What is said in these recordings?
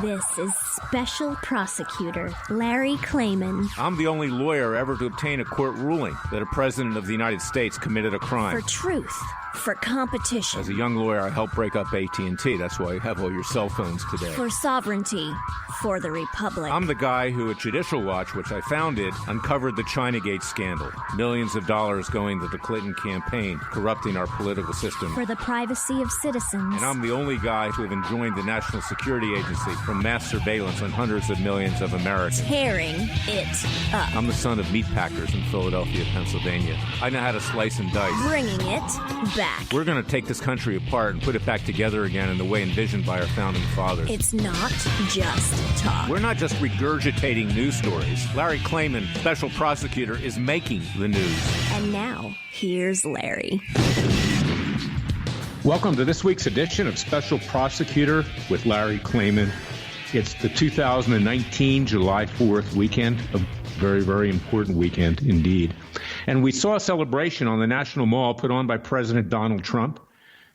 This is Special Prosecutor Larry Klayman. I'm the only lawyer ever to obtain a court ruling that a president of the United States committed a crime. For truth. For competition. As a young lawyer, I helped break up AT&T. That's why you have all your cell phones today. For sovereignty. For the Republic. I'm the guy who at Judicial Watch, which I founded, uncovered the Chinagate scandal. Millions of dollars going to the Clinton campaign, corrupting our political system. For the privacy of citizens. And I'm the only guy to have enjoined the National Security Agency from mass surveillance on hundreds of millions of Americans. Tearing it up. I'm the son of meatpackers in Philadelphia, Pennsylvania. I know how to slice and dice. Bringing it back. We're going to take this country apart and put it back together again in the way envisioned by our founding fathers. It's not just talk. We're not just regurgitating news stories. Larry Klayman, special prosecutor, is making the news. And now, here's Larry. Welcome to this week's edition of Special Prosecutor with Larry Klayman. It's the 2019 July 4th weekend, a very, very important weekend indeed. And we saw a celebration on the National Mall put on by President Donald Trump,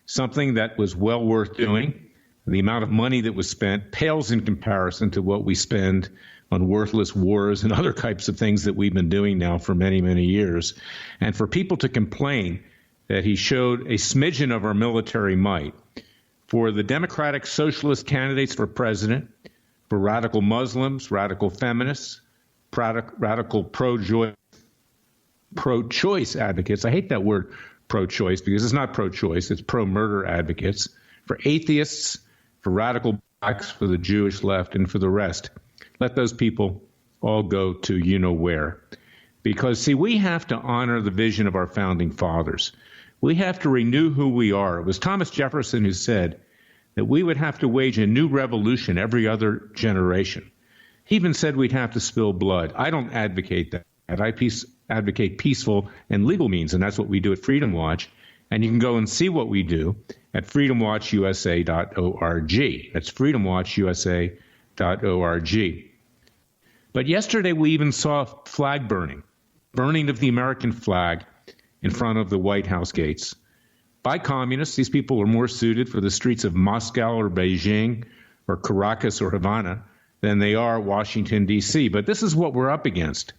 something that was well worth doing. The amount of money that was spent pales in comparison to what we spend on worthless wars and other types of things that we've been doing now for many, many years. And for people to complain that he showed a smidgen of our military might, for the Democratic Socialist candidates for president, for radical Muslims, radical feminists, radical pro-choice advocates. I hate that word pro-choice because it's not pro-choice, it's pro-murder advocates, for atheists, for radical blacks, for the Jewish left, and for the rest. Let those people all go to you-know-where. Because, see, we have to honor the vision of our founding fathers. We have to renew who we are. It was Thomas Jefferson who said that we would have to wage a new revolution every other generation. He even said we'd have to spill blood. I don't advocate that. I advocate peaceful and legal means, and that's what we do at Freedom Watch. And you can go and see what we do at freedomwatchusa.org. That's freedomwatchusa.org. But yesterday we even saw flag burning of the American flag in front of the White House gates by communists. These people are more suited for the streets of Moscow or Beijing or Caracas or Havana than they are Washington, D.C. But this is what we're up against.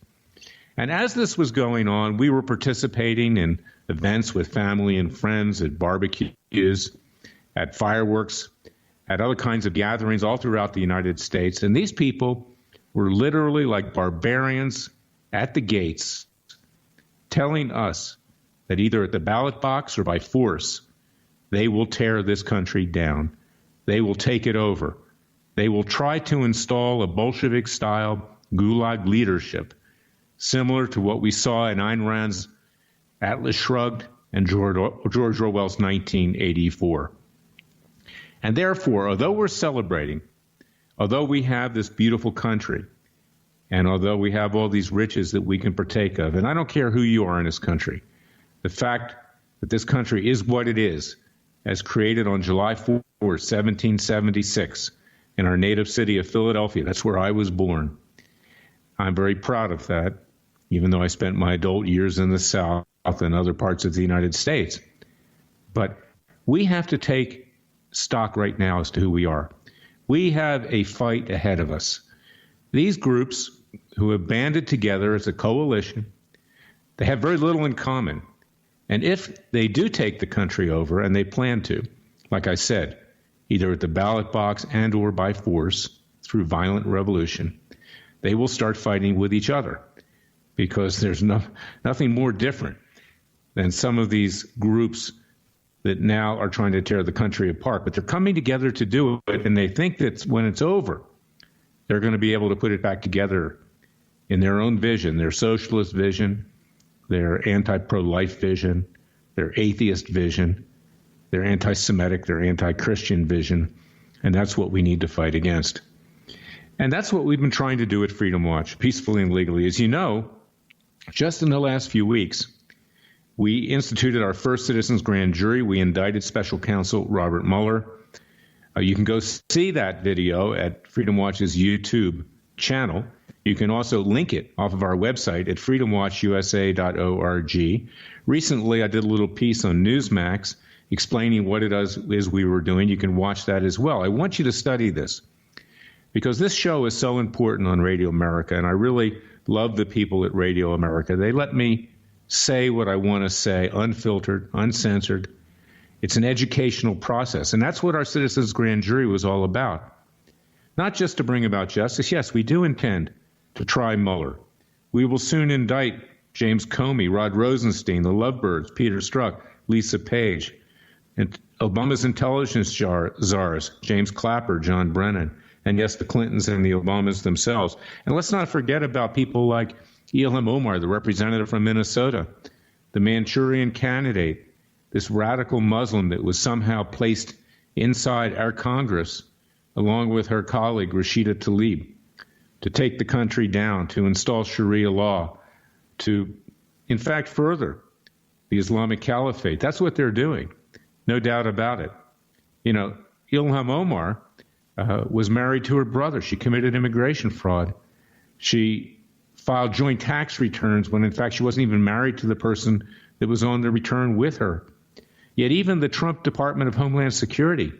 And as this was going on, we were participating in events with family and friends, at barbecues, at fireworks, at other kinds of gatherings all throughout the United States. And these people were literally like barbarians at the gates, telling us that either at the ballot box or by force, they will tear this country down. They will take it over. They will try to install a Bolshevik-style gulag leadership, similar to what we saw in Ayn Rand's Atlas Shrugged and George Orwell's 1984. And therefore, although we're celebrating, although we have this beautiful country, and although we have all these riches that we can partake of, and I don't care who you are in this country, the fact that this country is what it is, as created on July 4, 1776, in our native city of Philadelphia. That's where I was born. I'm very proud of that, even though I spent my adult years in the South and other parts of the United States. But we have to take stock right now as to who we are. We have a fight ahead of us. These groups who have banded together as a coalition, they have very little in common. And if they do take the country over, and they plan to, like I said, either at the ballot box and or by force through violent revolution, they will start fighting with each other, because there's nothing more different than some of these groups that now are trying to tear the country apart. But they're coming together to do it, and they think that when it's over, they're going to be able to put it back together in their own vision, their socialist vision, their anti-pro-life vision, their atheist vision, their anti-Semitic, their anti-Christian vision. And that's what we need to fight against. And that's what we've been trying to do at Freedom Watch, peacefully and legally. As you know, just in the last few weeks, we instituted our first citizens grand jury. We indicted special counsel Robert Mueller. You can go see that video at Freedom Watch's YouTube channel. You can also link it off of our website at freedomwatchusa.org. Recently, I did a little piece on Newsmax explaining what it is we were doing. You can watch that as well. I want you to study this. because this show is so important on Radio America, and I really love the people at Radio America. They let me say what I want to say, unfiltered, uncensored. It's an educational process, and that's what our Citizens Grand Jury was all about. Not just to bring about justice. Yes, we do intend to try Mueller. We will soon indict James Comey, Rod Rosenstein, the Lovebirds, Peter Strzok, Lisa Page, and Obama's intelligence czars, James Clapper, John Brennan, and yes, the Clintons and the Obamas themselves. And let's not forget about people like Ilhan Omar, the representative from Minnesota, the Manchurian candidate, this radical Muslim that was somehow placed inside our Congress, along with her colleague Rashida Tlaib, to take the country down, to install Sharia law, to, in fact, further the Islamic Caliphate. That's what they're doing, no doubt about it. You know, Ilhan Omar was married to her brother. She committed immigration fraud. She filed joint tax returns when, in fact, she wasn't even married to the person that was on the return with her. Yet even the Trump Department of Homeland Security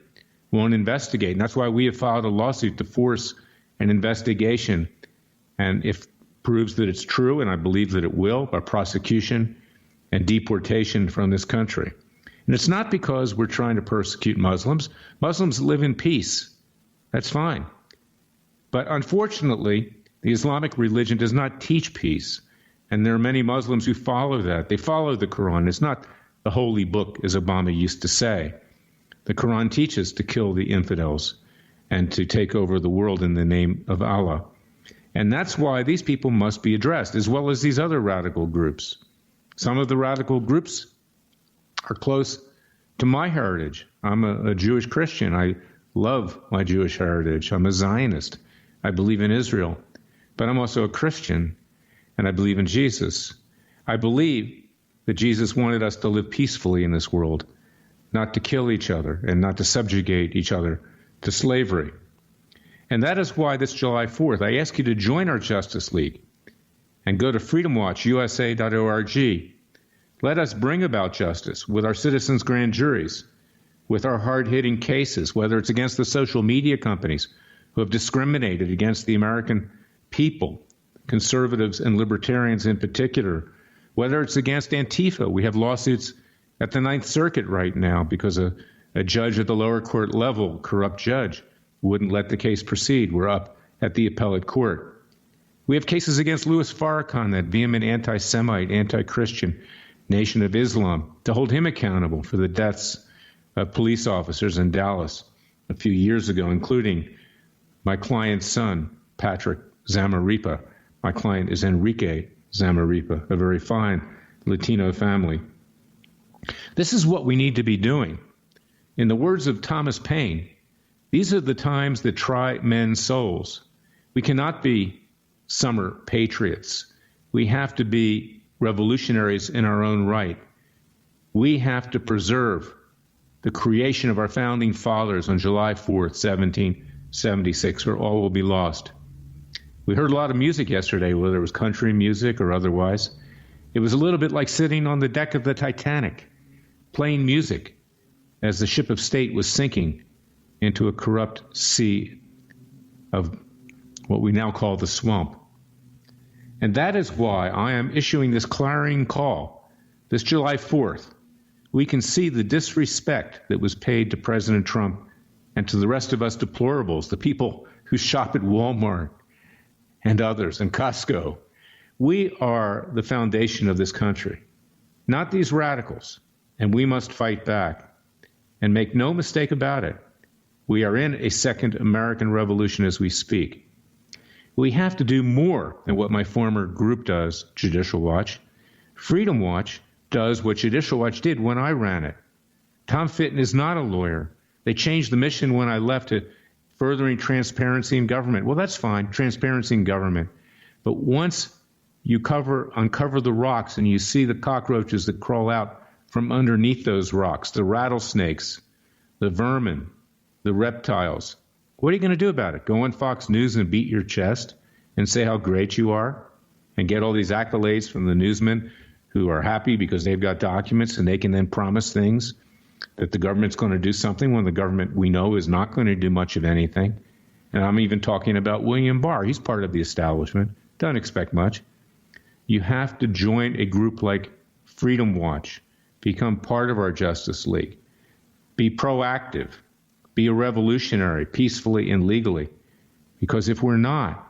won't investigate. And that's why we have filed a lawsuit to force an investigation. And if proves that it's true, and I believe that it will, by prosecution and deportation from this country. And it's not because we're trying to persecute Muslims. Muslims live in peace. That's fine. But unfortunately, the Islamic religion does not teach peace. And there are many Muslims who follow that. They follow the Quran. It's not the holy book, as Obama used to say. The Quran teaches to kill the infidels and to take over the world in the name of Allah. And that's why these people must be addressed, as well as these other radical groups. Some of the radical groups are close to my heritage. I'm a Jewish Christian. I love my Jewish heritage. I'm a Zionist. I believe in Israel. But I'm also a Christian, and I believe in Jesus. I believe that Jesus wanted us to live peacefully in this world, not to kill each other and not to subjugate each other to slavery. And that is why this July 4th, I ask you to join our Justice League and go to freedomwatchusa.org. Let us bring about justice with our citizens' grand juries, with our hard-hitting cases, whether it's against the social media companies who have discriminated against the American people, conservatives and libertarians in particular, whether it's against Antifa. We have lawsuits at the Ninth Circuit right now because a judge at the lower court level, corrupt judge, wouldn't let the case proceed. We're up at the appellate court. We have cases against Louis Farrakhan, that vehement anti-Semite, anti-Christian Nation of Islam, to hold him accountable for the deaths of police officers in Dallas a few years ago, including my client's son, Patrick Zamarripa. My client is Enrique Zamarripa, a very fine Latino family. This is what we need to be doing. In the words of Thomas Paine, these are the times that try men's souls. We cannot be summer patriots. We have to be revolutionaries in our own right. We have to preserve the creation of our founding fathers on July 4th, 1776, or all will be lost. We heard a lot of music yesterday, whether it was country music or otherwise. It was a little bit like sitting on the deck of the Titanic, playing music as the ship of state was sinking into a corrupt sea of what we now call the swamp. And that is why I am issuing this clarion call. This July 4th, we can see the disrespect that was paid to President Trump and to the rest of us deplorables, the people who shop at Walmart and others, and Costco. We are the foundation of this country, not these radicals, and we must fight back. And make no mistake about it, we are in a second American Revolution as we speak. We have to do more than what my former group does, Judicial Watch. Freedom Watch does what Judicial Watch did when I ran it. Tom Fitton is not a lawyer. They changed the mission when I left to furthering transparency in government. Well, that's fine, transparency in government. But once you uncover the rocks and you see the cockroaches that crawl out from underneath those rocks, the rattlesnakes, the vermin, the reptiles, what are you going to do about it? Go on Fox News and beat your chest and say how great you are and get all these accolades from the newsmen who are happy because they've got documents and they can then promise things that the government's going to do something when the government we know is not going to do much of anything? and I'm even talking about William Barr. He's part of the establishment. Don't expect much. You have to join a group like Freedom Watch, become part of our Justice League, be proactive, be a revolutionary, peacefully and legally. Because if we're not,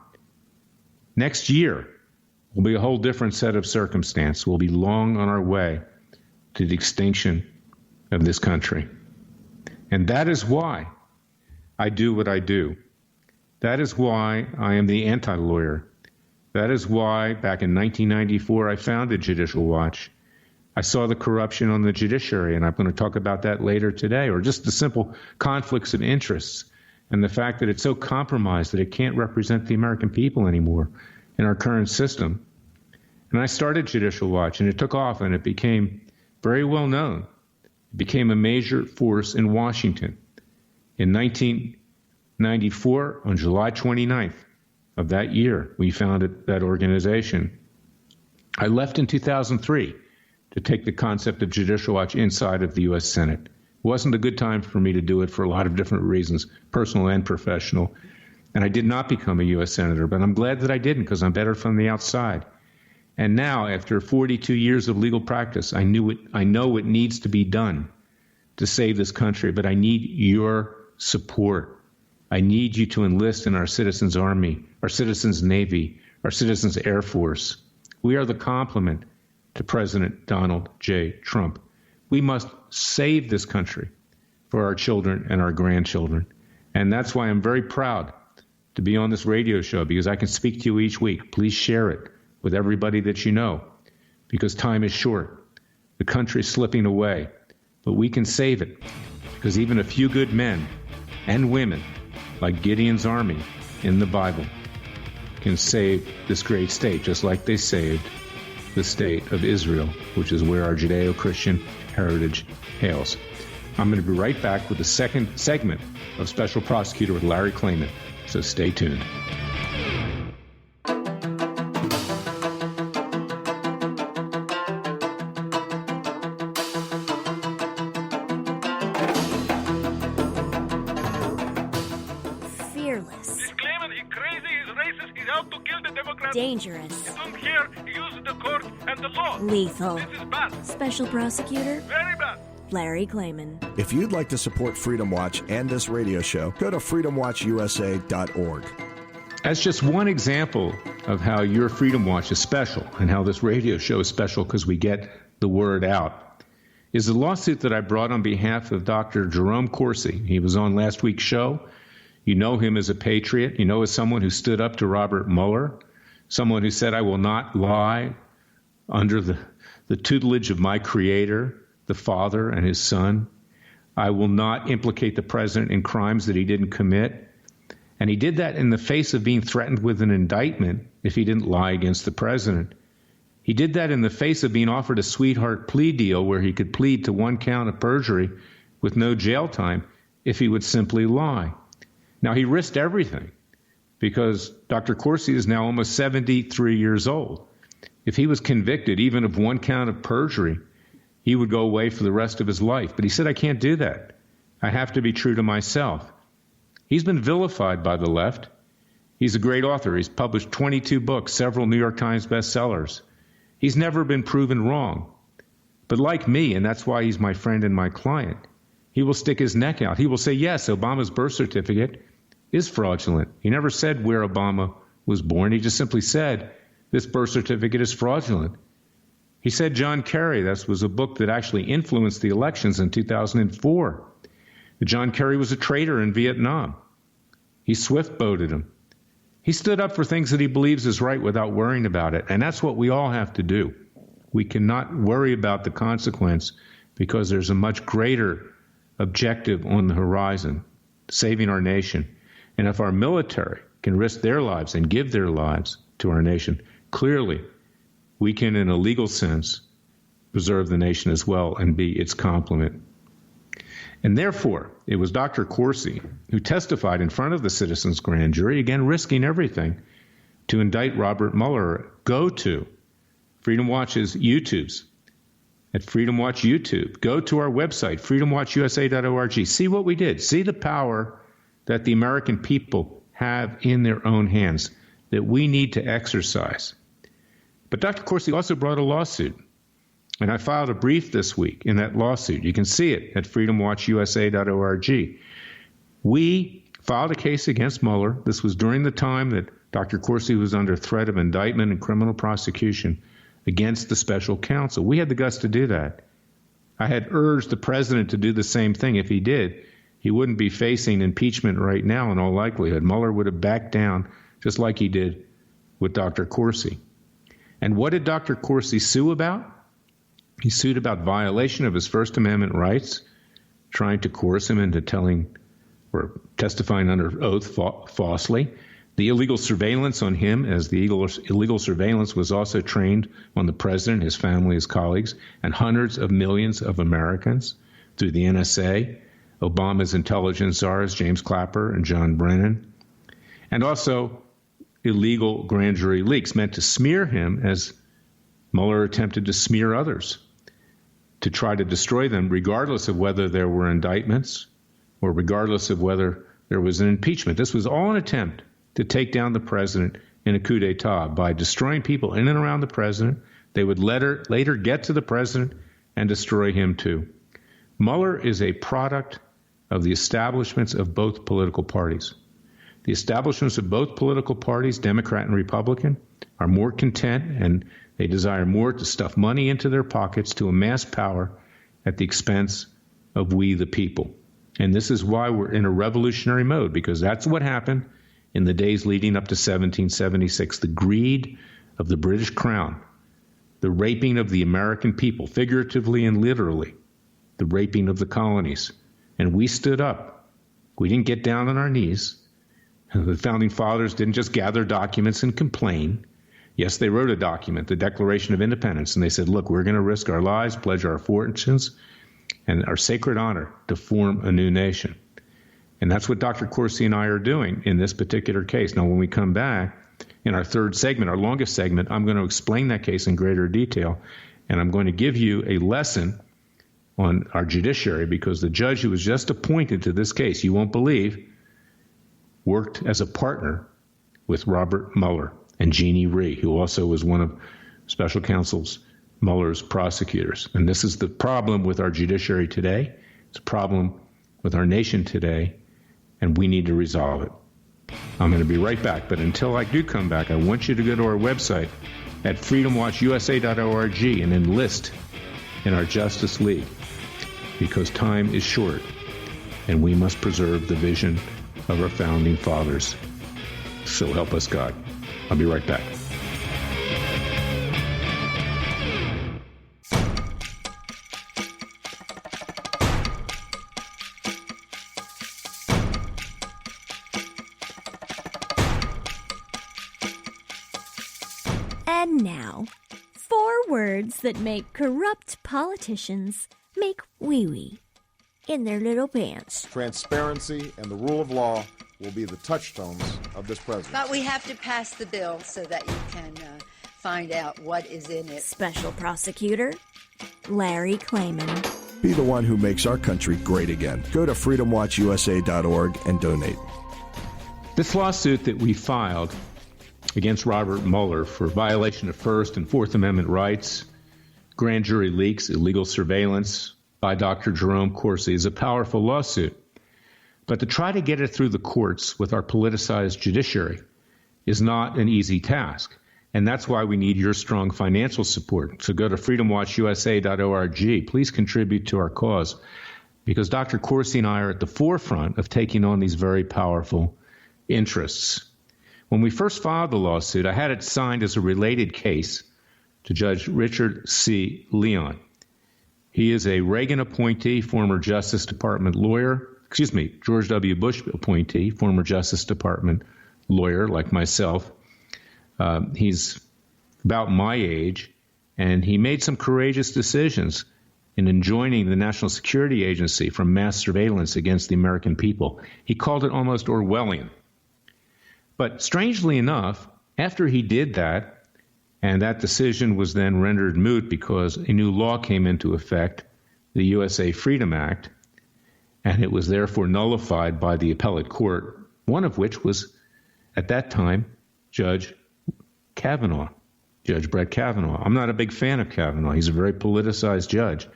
next year will be a whole different set of circumstance. We'll be long on our way to the extinction of this country. And that is why I do what I do. That is why I am the anti-lawyer. That is why back in 1994 I founded Judicial Watch. I saw the corruption on the judiciary, and I'm going to talk about that later today, or just the simple conflicts of interests and the fact that it's so compromised that it can't represent the American people anymore in our current system. And I started Judicial Watch, and it took off, and it became very well known. It became a major force in Washington. In 1994, on July 29th of that year, we founded that organization. I left in 2003 to take the concept of Judicial Watch inside of the U.S. Senate. It wasn't a good time for me to do it for a lot of different reasons, personal and professional. And I did not become a U.S. Senator, but I'm glad that I didn't because I'm better from the outside. And now, after 42 years of legal practice, I know what needs to be done to save this country, but I need your support. I need you to enlist in our citizens' army, our citizens' navy, our citizens' air force. We are the complement to President Donald J. Trump. We must save this country for our children and our grandchildren. And that's why I'm very proud to be on this radio show, because I can speak to you each week. Please share it with everybody that you know, because time is short. The country is slipping away, but we can save it, because even a few good men and women, like Gideon's army in the Bible, can save this great state, just like they saved the state of Israel, which is where our Judeo-Christian heritage hails. I'm going to be right back with the second segment of Special Prosecutor with Larry Klayman, so stay tuned. Fearless. He's claiming he's crazy, he's racist, he's out to kill the Democrats. Dangerous. You don't care, he uses the court and the law. Lethal. This is bad. Special Prosecutor Very bad. Larry Klayman. If you'd like to support Freedom Watch and this radio show, go to freedomwatchusa.org. As just one example of how your Freedom Watch is special and how this radio show is special because we get the word out, is the lawsuit that I brought on behalf of Dr. Jerome Corsi. He was on last week's show. You know him as a patriot. You know as someone who stood up to Robert Mueller, someone who said, I will not lie under the tutelage of my creator, the Father and his Son. I will not implicate the president in crimes that he didn't commit. And he did that in the face of being threatened with an indictment if he didn't lie against the president. He did that in the face of being offered a sweetheart plea deal where he could plead to one count of perjury with no jail time if he would simply lie. Now, he risked everything because Dr. Corsi is now almost 73 years old. If he was convicted even of one count of perjury, he would go away for the rest of his life. But he said, I can't do that. I have to be true to myself. He's been vilified by the left. He's a great author. He's published 22 books, several New York Times bestsellers. He's never been proven wrong. But like me, and that's why he's my friend and my client, he will stick his neck out. He will say, yes, Obama's birth certificate is fraudulent. He never said where Obama was born. He just simply said, this birth certificate is fraudulent. He said John Kerry, that was a book that actually influenced the elections in 2004. John Kerry was a traitor in Vietnam. He swift-boated him. He stood up for things that he believes is right without worrying about it. And that's what we all have to do. We cannot worry about the consequence because there's a much greater objective on the horizon, saving our nation. And if our military can risk their lives and give their lives to our nation, clearly we can, in a legal sense, preserve the nation as well and be its complement. And therefore, it was Dr. Corsi who testified in front of the citizens' grand jury, again risking everything, to indict Robert Mueller. Go to Freedom Watch's YouTubes, at Freedom Watch YouTube. Go to our website, freedomwatchusa.org. See what we did. See the power that the American people have in their own hands that we need to exercise. But Dr. Corsi also brought a lawsuit, and I filed a brief this week in that lawsuit. You can see it at freedomwatchusa.org. We filed a case against Mueller. This was during the time that Dr. Corsi was under threat of indictment and criminal prosecution against the special counsel. We had the guts to do that. I had urged the president to do the same thing. If he did, he wouldn't be facing impeachment right now in all likelihood. Mueller would have backed down just like he did with Dr. Corsi. And what did Dr. Corsi sue about? He sued about violation of his First Amendment rights, trying to coerce him into telling or testifying under oath falsely. The illegal surveillance on him, as the illegal surveillance was also trained on the president, his family, his colleagues, and hundreds of millions of Americans through the NSA, Obama's intelligence czars, James Clapper and John Brennan, and also illegal grand jury leaks meant to smear him as Mueller attempted to smear others, to try to destroy them, regardless of whether there were indictments or regardless of whether there was an impeachment. This was all an attempt to take down the president in a coup d'etat by destroying people in and around the president. They would later get to the president and destroy him too. Mueller is a product of the establishments of both political parties. The establishments of both political parties, Democrat and Republican, are more content and they desire more to stuff money into their pockets to amass power at the expense of we the people. And this is why we're in a revolutionary mode, because that's what happened in the days leading up to 1776, the greed of the British crown, the raping of the American people, figuratively and literally, the raping of the colonies. And we stood up. We didn't get down on our knees. The founding fathers didn't just gather documents and complain. Yes, they wrote a document, the Declaration of Independence, and they said, look, we're going to risk our lives, pledge our fortunes, and our sacred honor to form a new nation. And that's what Dr. Corsi and I are doing in this particular case. Now, when we come back in our third segment, our longest segment, I'm going to explain that case in greater detail, and I'm going to give you a lesson on our judiciary, because the judge who was just appointed to this case, you won't believe, worked as a partner with Robert Mueller and Jeannie Rhee, who also was one of special counsel's Mueller's prosecutors. And this is the problem with our judiciary today. It's a problem with our nation today, and we need to resolve it. I'm going to be right back, but until I do come back, I want you to go to our website at freedomwatchusa.org and enlist in our Justice League, because time is short, and we must preserve the vision of our founding fathers. So help us God. I'll be right back. And now, 4 words that make corrupt politicians make wee-wee in their little pants. Transparency and the rule of law will be the touchstones of this presidency. But we have to pass the bill so that you can find out what is in it. Special Prosecutor Larry Klayman. Be the one who makes our country great again. Go to freedomwatchusa.org and donate. This lawsuit that we filed against Robert Mueller for violation of First and Fourth Amendment rights, grand jury leaks, illegal surveillance by Dr. Jerome Corsi is a powerful lawsuit. But to try to get it through the courts with our politicized judiciary is not an easy task. And that's why we need your strong financial support. So go to freedomwatchusa.org. Please contribute to our cause, because Dr. Corsi and I are at the forefront of taking on these very powerful interests. When we first filed the lawsuit, I had it signed as a related case to Judge Richard C. Leon. He is a Reagan appointee, former Justice Department lawyer, George W. Bush appointee, former Justice Department lawyer like myself. He's about my age, and he made some courageous decisions in enjoining the National Security Agency from mass surveillance against the American people. He called it almost Orwellian. But strangely enough, after he did that, and that decision was then rendered moot because a new law came into effect, the USA Freedom Act, and it was therefore nullified by the appellate court, one of which was at that time, Judge Brett Kavanaugh. I'm not a big fan of Kavanaugh. He's a very politicized judge.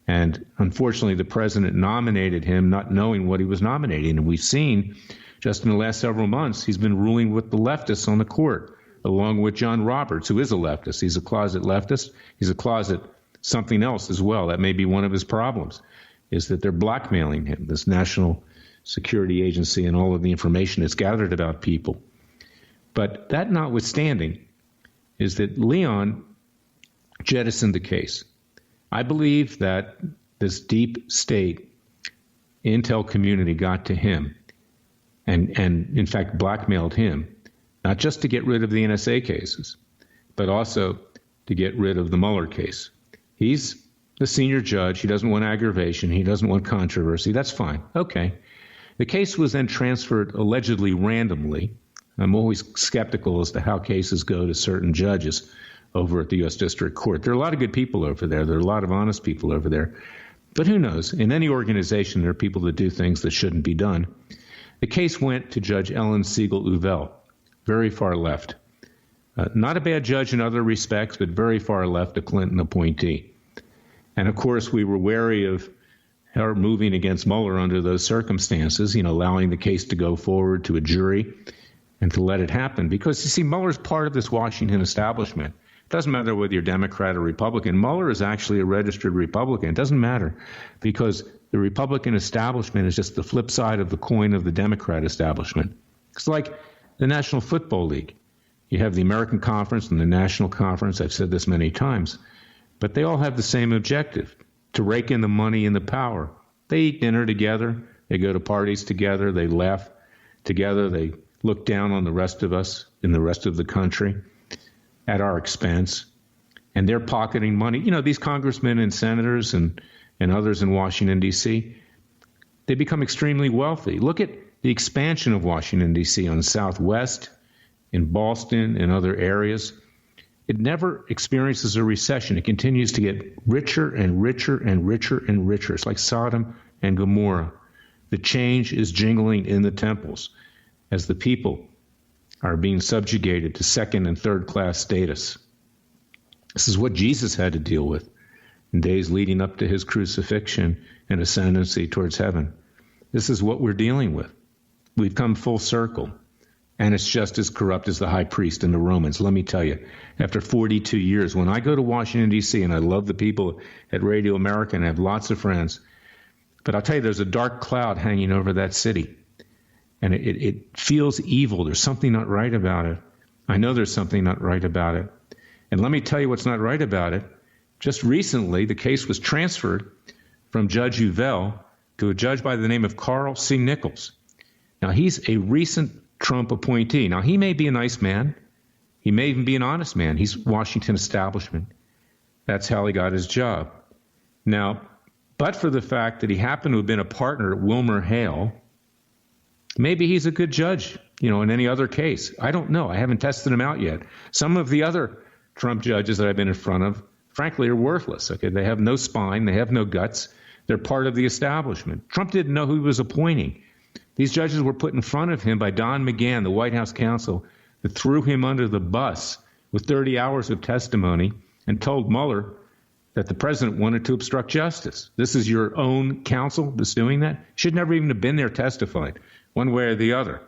And unfortunately, the president nominated him not knowing what he was nominating. And we've seen just in the last several months, he's been ruling with the leftists on the court, along with John Roberts, who is a leftist. He's a closet leftist. He's a closet something else as well. That may be one of his problems, is that they're blackmailing him, this National Security Agency, and all of the information that's gathered about people. But that notwithstanding, is that Leon jettisoned the case. I believe that this deep state intel community got to him and in fact blackmailed him, not just to get rid of the NSA cases, but also to get rid of the Mueller case. He's the senior judge. He doesn't want aggravation. He doesn't want controversy. That's fine. Okay. The case was then transferred allegedly randomly. I'm always skeptical as to how cases go to certain judges over at the U.S. District Court. There are a lot of good people over there. There are a lot of honest people over there. But who knows? In any organization, there are people that do things that shouldn't be done. The case went to Judge Ellen Siegel-Uvell, very far left. Not a bad judge in other respects, but very far left, a Clinton appointee. And, of course, we were wary of her moving against Mueller under those circumstances, allowing the case to go forward to a jury and to let it happen. Because, you see, Mueller's part of this Washington establishment. It doesn't matter whether you're Democrat or Republican. Mueller is actually a registered Republican. It doesn't matter because the Republican establishment is just the flip side of the coin of the Democrat establishment. It's like the National Football League. You have the American Conference and the National Conference. I've said this many times. But they all have the same objective, to rake in the money and the power. They eat dinner together. They go to parties together. They laugh together. They look down on the rest of us in the rest of the country at our expense. And they're pocketing money. These congressmen and senators and others in Washington, D.C., they become extremely wealthy. Look at the expansion of Washington, D.C. on the Southwest, in Boston, and other areas. It never experiences a recession. It continues to get richer and richer and richer and richer. It's like Sodom and Gomorrah. The change is jingling in the temples as the people are being subjugated to second and third class status. This is what Jesus had to deal with in days leading up to his crucifixion and ascendancy towards heaven. This is what we're dealing with. We've come full circle. And it's just as corrupt as the high priest and the Romans. Let me tell you, after 42 years, when I go to Washington, D.C., and I love the people at Radio America and I have lots of friends, but I'll tell you, there's a dark cloud hanging over that city. And it feels evil. There's something not right about it. I know there's something not right about it. And let me tell you what's not right about it. Just recently, the case was transferred from Judge Uvell to a judge by the name of Carl C. Nichols. Now, he's a recent Trump appointee. Now, he may be a nice man. He may even be an honest man. He's Washington establishment. That's how he got his job. Now, but for the fact that he happened to have been a partner at WilmerHale, maybe he's a good judge, in any other case. I don't know. I haven't tested him out yet. Some of the other Trump judges that I've been in front of, frankly, are worthless. Okay, they have no spine. They have no guts. They're part of the establishment. Trump didn't know who he was appointing. These judges were put in front of him by Don McGahn, the White House counsel, that threw him under the bus with 30 hours of testimony and told Mueller that the president wanted to obstruct justice. This is your own counsel that's doing that? Should never even have been there testifying, one way or the other.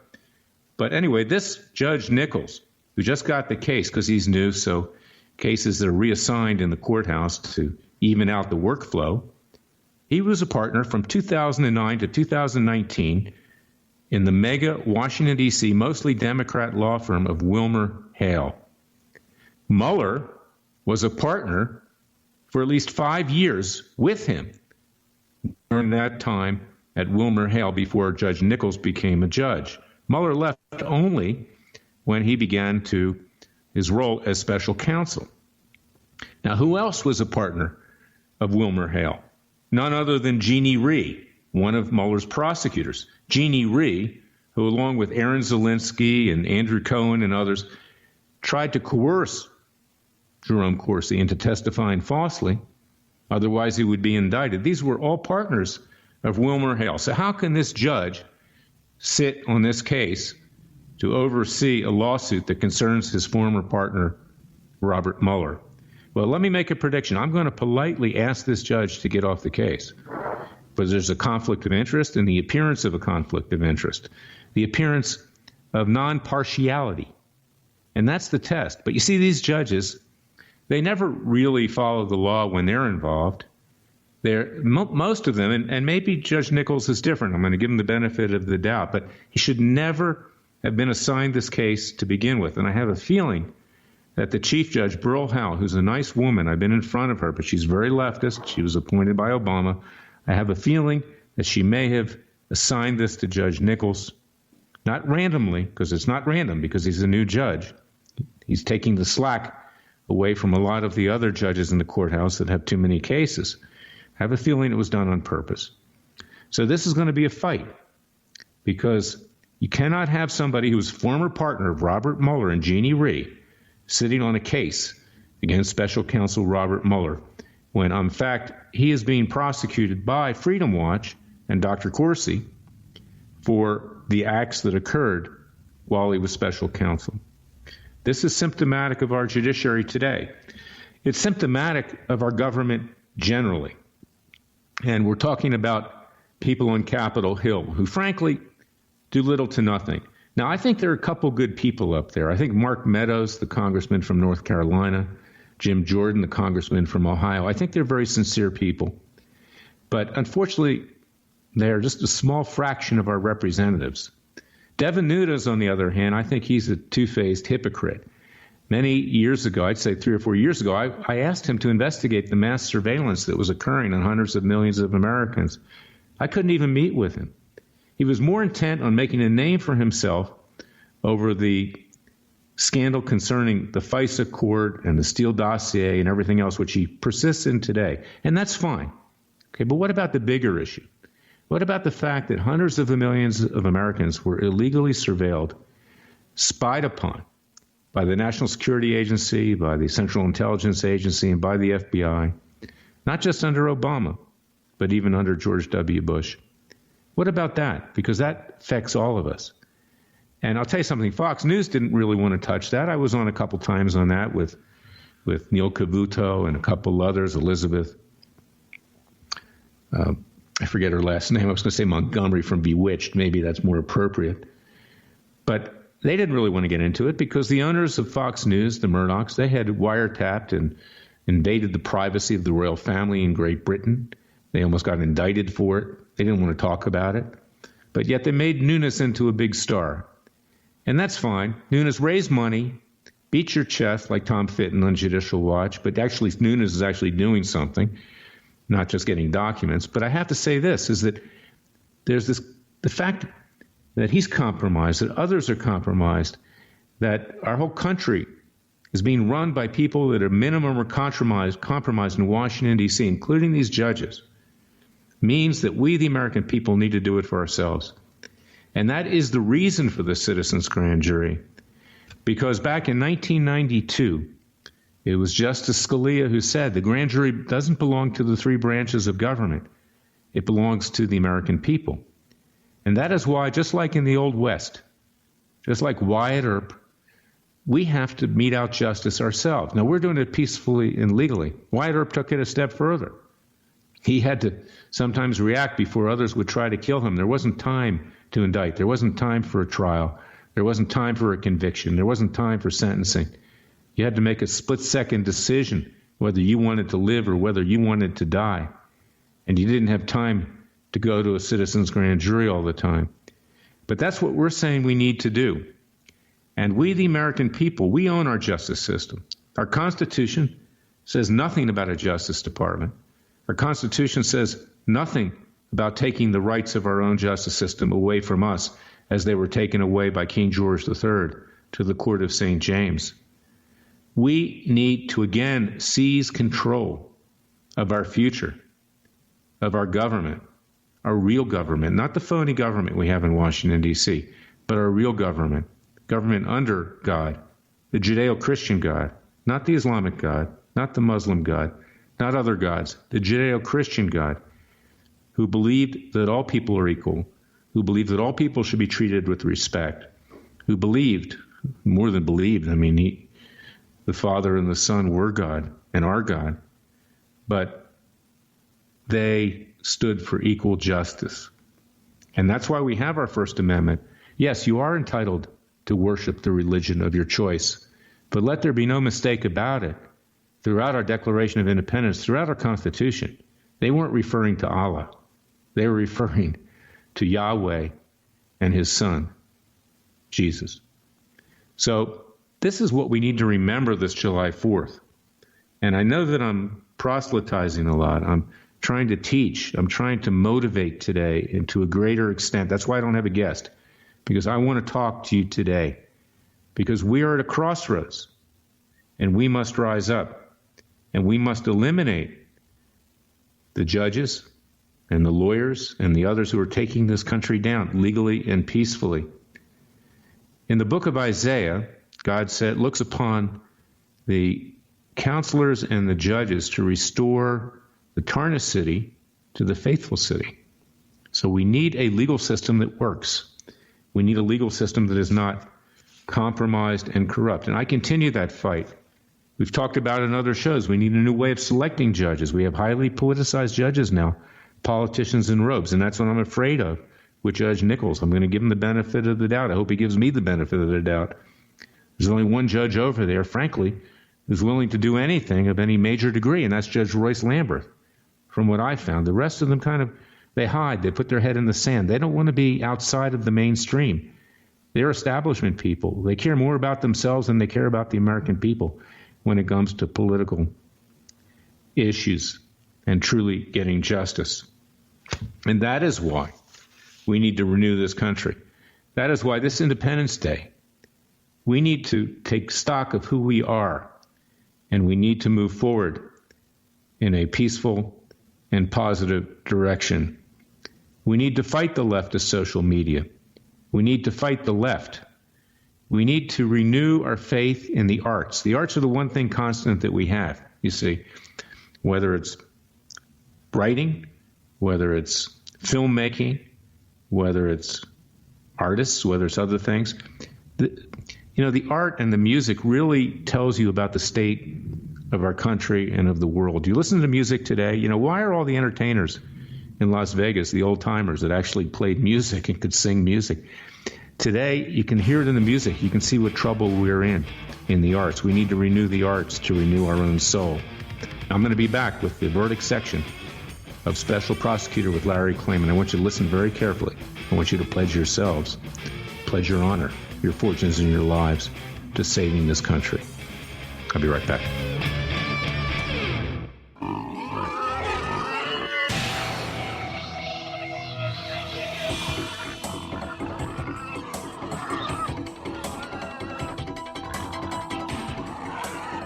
But anyway, this Judge Nichols, who just got the case because he's new, so cases that are reassigned in the courthouse to even out the workflow, he was a partner from 2009 to 2019 in the mega Washington, D.C., mostly Democrat law firm of WilmerHale. Mueller was a partner for at least 5 years with him during that time at WilmerHale before Judge Nichols became a judge. Mueller left only when he began his role as special counsel. Now, who else was a partner of WilmerHale? None other than Jeannie Rhee, one of Mueller's prosecutors. Jeannie Rhee, who along with Aaron Zelinsky and Andrew Cohen and others, tried to coerce Jerome Corsi into testifying falsely. Otherwise, he would be indicted. These were all partners of WilmerHale. So how can this judge sit on this case to oversee a lawsuit that concerns his former partner, Robert Mueller. Well, let me make a prediction. I'm going to politely ask this judge to get off the case, because there's a conflict of interest and the appearance of a conflict of interest, the appearance of non-partiality. And that's the test. But you see, these judges, they never really follow the law when they're involved. Most of them, and maybe Judge Nichols is different. I'm going to give him the benefit of the doubt, but he should never have been assigned this case to begin with. And I have a feeling that the Chief Judge, Beryl Howell, who's a nice woman, I've been in front of her, but she's very leftist. She was appointed by Obama. I have a feeling that she may have assigned this to Judge Nichols, not randomly, because it's not random, because he's a new judge. He's taking the slack away from a lot of the other judges in the courthouse that have too many cases. I have a feeling it was done on purpose. So this is going to be a fight, because you cannot have somebody who was former partner of Robert Mueller and Jeannie Rhee sitting on a case against Special Counsel Robert Mueller when, in fact, he is being prosecuted by Freedom Watch and Dr. Corsi for the acts that occurred while he was special counsel. This is symptomatic of our judiciary today. It's symptomatic of our government generally. And we're talking about people on Capitol Hill who, frankly, do little to nothing. Now, I think there are a couple good people up there. I think Mark Meadows, the congressman from North Carolina, Jim Jordan, the congressman from Ohio, I think they're very sincere people. But unfortunately, they're just a small fraction of our representatives. Devin Nunes, on the other hand, I think he's a two-faced hypocrite. Many years ago, I'd say 3 or 4 years ago, I asked him to investigate the mass surveillance that was occurring on hundreds of millions of Americans. I couldn't even meet with him. He was more intent on making a name for himself over the scandal concerning the FISA court and the Steele dossier and everything else, which he persists in today. And that's fine. Okay, but what about the bigger issue? What about the fact that hundreds of millions of Americans were illegally surveilled, spied upon by the National Security Agency, by the Central Intelligence Agency, and by the FBI, not just under Obama, but even under George W. Bush? What about that? Because that affects all of us. And I'll tell you something, Fox News didn't really want to touch that. I was on a couple times on that with Neil Cavuto and a couple others, Elizabeth, I forget her last name. I was going to say Montgomery from Bewitched. Maybe that's more appropriate. But they didn't really want to get into it because the owners of Fox News, the Murdochs, they had wiretapped and invaded the privacy of the royal family in Great Britain. They almost got indicted for it. They didn't want to talk about it. But yet they made Nunes into a big star. And that's fine. Nunes raised money, beat your chest like Tom Fitton on Judicial Watch, but actually Nunes is actually doing something, not just getting documents. But I have to say this, is that there's the fact that he's compromised, that others are compromised, that our whole country is being run by people that at minimum are compromised in Washington, D.C., including these judges, means that we, the American people, need to do it for ourselves. And that is the reason for the Citizens Grand Jury. Because back in 1992, it was Justice Scalia who said the grand jury doesn't belong to the three branches of government. It belongs to the American people. And that is why, just like in the Old West, just like Wyatt Earp, we have to mete out justice ourselves. Now, we're doing it peacefully and legally. Wyatt Earp took it a step further. He had to sometimes react before others would try to kill him. There wasn't time to indict. There wasn't time for a trial. There wasn't time for a conviction. There wasn't time for sentencing. You had to make a split-second decision whether you wanted to live or whether you wanted to die. And you didn't have time to go to a citizen's grand jury all the time. But that's what we're saying we need to do. And we, the American people, we own our justice system. Our Constitution says nothing about a Justice Department. Our Constitution says nothing about taking the rights of our own justice system away from us as they were taken away by King George III to the Court of St. James. We need to again seize control of our future, of our government, our real government, not the phony government we have in Washington, D.C., but our real government, government under God, the Judeo-Christian God, not the Islamic God, not the Muslim God, not other gods, the Judeo-Christian God, who believed that all people are equal, who believed that all people should be treated with respect, who believed, more than believed. I mean, the Father and the Son were God and are God, but they stood for equal justice. And that's why we have our First Amendment. Yes, you are entitled to worship the religion of your choice, but let there be no mistake about it. Throughout our Declaration of Independence, throughout our Constitution, they weren't referring to Allah. They were referring to Yahweh and his Son, Jesus. So this is what we need to remember this July 4th. And I know that I'm proselytizing a lot. I'm trying to teach. I'm trying to motivate today and to a greater extent. That's why I don't have a guest, because I want to talk to you today, because we are at a crossroads and we must rise up and we must eliminate the judges and the lawyers and the others who are taking this country down legally and peacefully. In the book of Isaiah, God looks upon the counselors and the judges to restore the tarnished city to the faithful city. So we need a legal system that works. We need a legal system that is not compromised and corrupt. And I continue that fight. We've talked about it in other shows. We need a new way of selecting judges. We have highly politicized judges now, politicians in robes, and that's what I'm afraid of with Judge Nichols. I'm going to give him the benefit of the doubt. I hope he gives me the benefit of the doubt. There's only one judge over there, frankly, who's willing to do anything of any major degree, and that's Judge Royce Lamberth, from what I found. The rest of them they hide. They put their head in the sand. They don't want to be outside of the mainstream. They're establishment people. They care more about themselves than they care about the American people when it comes to political issues and truly getting justice. And that is why we need to renew this country. That is why this Independence Day, we need to take stock of who we are, and we need to move forward in a peaceful and positive direction. We need to fight the left of social media. We need to fight the left. We need to renew our faith in the arts. The arts are the one thing constant that we have, you see, whether it's writing, whether it's filmmaking, whether it's artists, whether it's other things. The art and the music really tells you about the state of our country and of the world. You listen to music today, why are all the entertainers in Las Vegas, the old timers that actually played music and could sing music? Today, you can hear it in the music. You can see what trouble we're in the arts. We need to renew the arts to renew our own soul. I'm going to be back with the verdict section of Special Prosecutor with Larry Klayman. I want you to listen very carefully. I want you to pledge yourselves, pledge your honor, your fortunes, and your lives to saving this country. I'll be right back.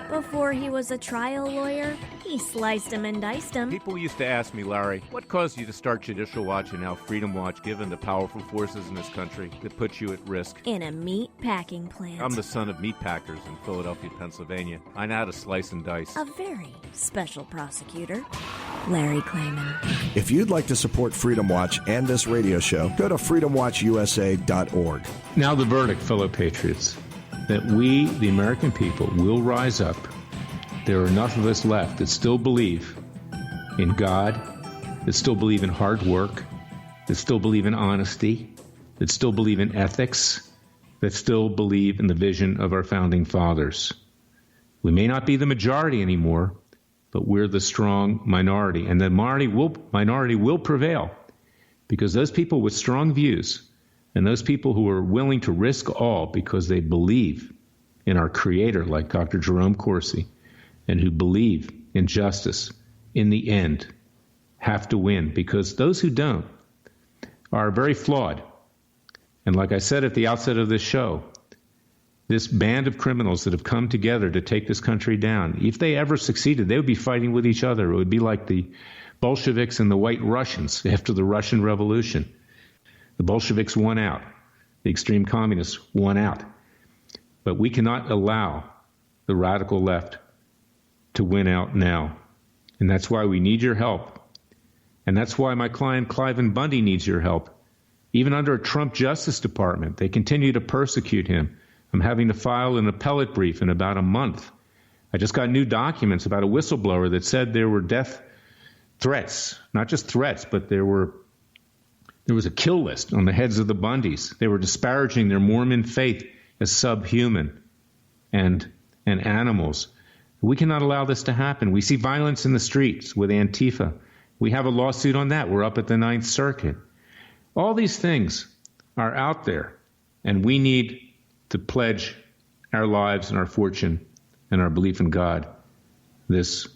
Before he was a trial lawyer, he sliced him and diced him. People used to ask me, Larry, what caused you to start Judicial Watch and now Freedom Watch, given the powerful forces in this country that put you at risk? In a meat packing plant. I'm the son of meat packers in Philadelphia, Pennsylvania. I know how to slice and dice. A very special prosecutor, Larry Klayman. If you'd like to support Freedom Watch and this radio show, go to freedomwatchusa.org. Now the verdict, fellow patriots, that we, the American people, will rise up. There are enough of us left that still believe in God, that still believe in hard work, that still believe in honesty, that still believe in ethics, that still believe in the vision of our founding fathers. We may not be the majority anymore, but we're the strong minority, and the minority will prevail, because those people with strong views and those people who are willing to risk all because they believe in our Creator, like Dr. Jerome Corsi, and who believe in justice, in the end, have to win, because those who don't are very flawed. And like I said at the outset of this show, this band of criminals that have come together to take this country down, if they ever succeeded, they would be fighting with each other. It would be like the Bolsheviks and the White Russians after the Russian Revolution. The Bolsheviks won out. The extreme communists won out. But we cannot allow the radical left to win out now. And that's why we need your help. And that's why my client Cliven Bundy needs your help. Even under a Trump Justice Department, they continue to persecute him. I'm having to file an appellate brief in about a month. I just got new documents about a whistleblower that said there were death threats, not just threats, but there was a kill list on the heads of the Bundys. They were disparaging their Mormon faith as subhuman and animals. We cannot allow this to happen. We see violence in the streets with Antifa. We have a lawsuit on that. We're up at the Ninth Circuit. All these things are out there, and we need to pledge our lives and our fortune and our belief in God this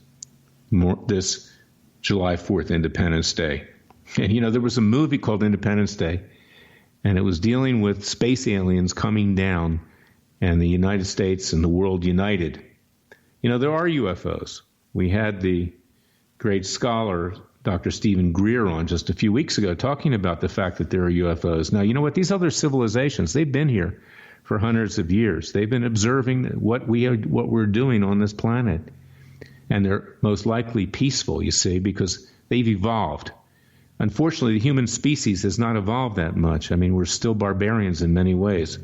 July 4th, Independence Day. And, there was a movie called Independence Day, and it was dealing with space aliens coming down and the United States and the world united. There are UFOs. We had the great scholar, Dr. Stephen Greer, on just a few weeks ago talking about the fact that there are UFOs. Now, you know what? These other civilizations, they've been here for hundreds of years. They've been observing what we're doing on this planet. And they're most likely peaceful, you see, because they've evolved. Unfortunately, the human species has not evolved that much. I mean, we're still barbarians in many ways.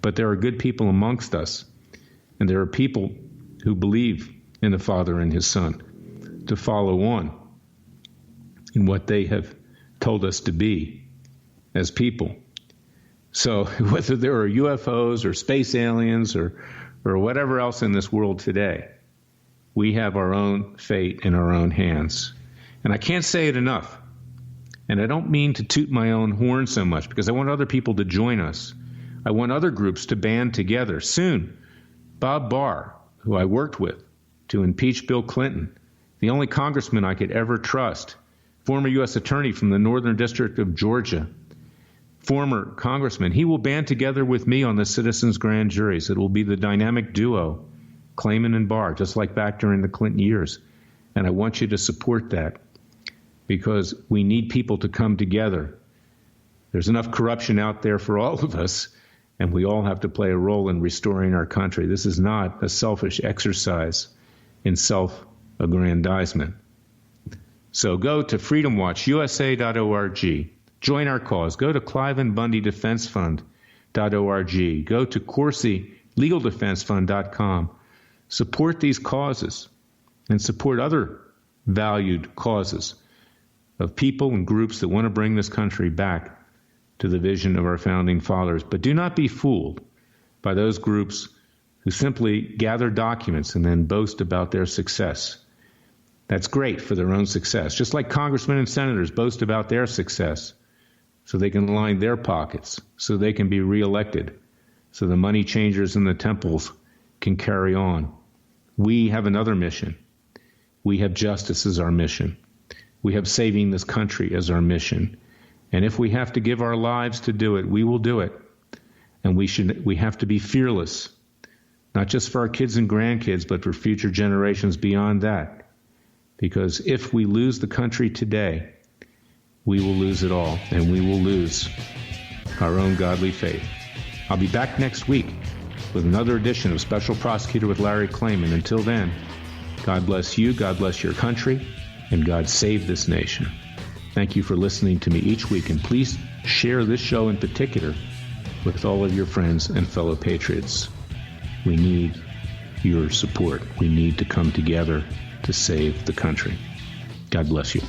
But there are good people amongst us. And there are people who believe in the Father and His Son to follow on in what they have told us to be as people. So whether there are UFOs or space aliens or whatever else in this world today, we have our own fate in our own hands. And I can't say it enough. And I don't mean to toot my own horn so much because I want other people to join us. I want other groups to band together. Soon, Bob Barr, who I worked with to impeach Bill Clinton, the only congressman I could ever trust, former U.S. attorney from the Northern District of Georgia, former congressman, he will band together with me on the citizens' grand juries. It will be the dynamic duo, Klayman and Barr, just like back during the Clinton years. And I want you to support that because we need people to come together. There's enough corruption out there for all of us, and we all have to play a role in restoring our country. This is not a selfish exercise in self-aggrandizement. So go to freedomwatchusa.org. Join our cause. Go to ClivenBundyDefenseFund.org. Go to CorseyLegalDefenseFund.com. Support these causes and support other valued causes of people and groups that want to bring this country back to the vision of our founding fathers. But do not be fooled by those groups who simply gather documents and then boast about their success. That's great for their own success, just like congressmen and senators boast about their success so they can line their pockets, so they can be reelected, so the money changers in the temples can carry on. We have another mission. We have justice as our mission. We have saving this country as our mission. And if we have to give our lives to do it, we will do it. And we have to be fearless, not just for our kids and grandkids, but for future generations beyond that. Because if we lose the country today, we will lose it all, and we will lose our own godly faith. I'll be back next week with another edition of Special Prosecutor with Larry Klayman. Until then, God bless you, God bless your country, and God save this nation. Thank you for listening to me each week, and please share this show in particular with all of your friends and fellow patriots. We need your support. We need to come together to save the country. God bless you.